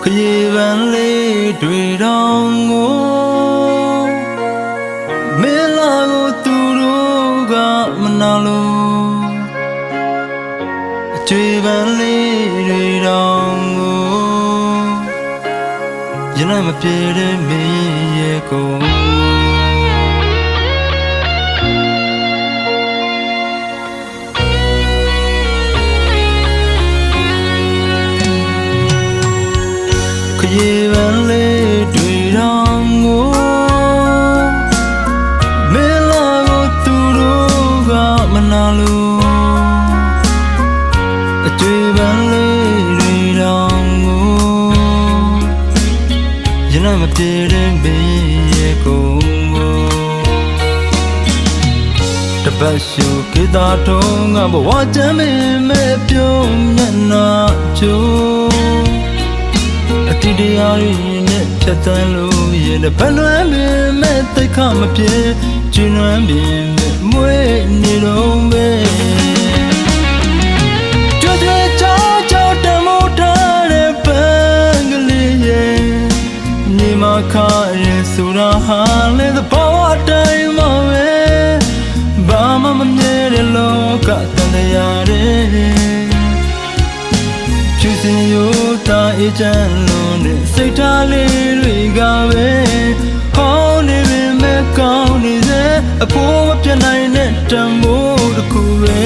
ခရီးပန်းလေးတွေ့တော့ငိုမင်းလာကိုသူတို့ကမနာလို့အကျွေးပန်းလေးတွေ့တော့ငိုရင်လည်းမပြေတဲ့မင်းရဲ့ကိုရေပန်းလေးတွေ့တော့ငိုမင်းလာကိုသူတို့ကမနာလို့အကျွေးပန်းလေးတွေ့တော့ငိုရင်လည်းမပြေတဲ့မင်းရဲ့ကိုတပတ်ရှုကေတာထုံးကဘဝချမ်းမင်းမဲ့ပြုံးမျက်နှာချိုးအတီတရားရင်းနဲ့ဖြတ်တန်းလို့ရင်ဘယ်လွမ်းပင်မဲ့တိတ်ခမပြေကျဉ်းလွမ်းပင်မဲ့မွေးနေတော့ပဲကြွတဲ့ချောင်းချောင်းတမိုးထားတဲ့ပန်းကလေးရဲ့ညီမခရဲဆိုတာဟာလေသဘောအတိုင်းမပဲဘာမှမမြဲတဲ့လောကတန်တရားတဲ့ချူစင်ရိုးသားအေးချမ်းလုံးနဲ့စိတ်ထားလေးတွေကပဲဟောင်းနေပေမဲ့ကောင်းနေစေအဖို့မပြတ်နိုင်တဲ့တန်မိုးတစ်ခုပဲ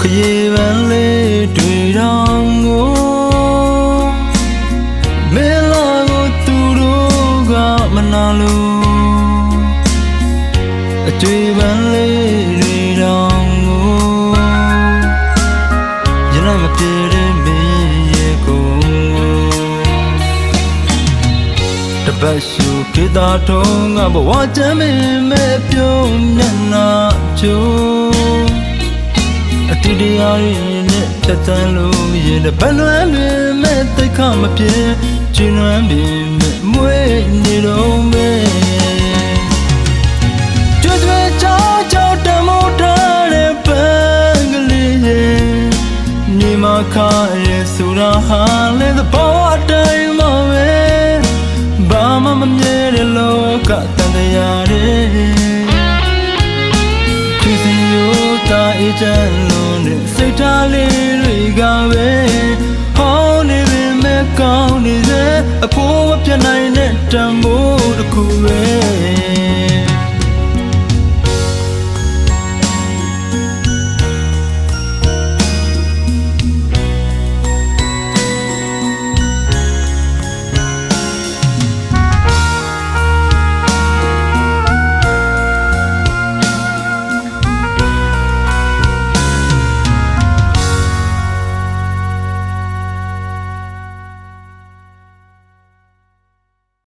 ခရီးပန်းလေးတွေ့တော့ငိုမင်းလာကိုသူတို့ကမနာလို့အကျွေးပန်းလေးတွေ့တော့ငိုရင်လည်းမပြေတဲ့မင်းရဲ့ကိုတပတ်ရှုကေတာထုံးကဘဝချမ်းမင်းမဲ့ပြုံးမျက်နှာချိုးအတီတရားရင်းနဲ့ဖြတ်တန်းလို့ရင်ဘယ်လွမ်းပင်မဲ့တိတ်ခမပြေကျဉ်းလွမ်းပင်မဲ့မွေးနေတော့ပဲကြွတဲ့ချောင်းချောင်းတမိုးထားတဲ့ပန်းကလေးရဲ့ညီမခရဲဆိုတာဟာလေသဘောအတိုင်းမပဲဘာမှမမြဲတဲ့လောကတန်တရားတဲ့ချူစင်ရိုးသားအေးချမ်းလုံးနဲ့စိတ်ထားလေးတွေကပဲဟောင်းနေပေမဲ့ကောင်းနေစေအဖို့မပြတ်နိုင်တဲ့တန်ဖိုး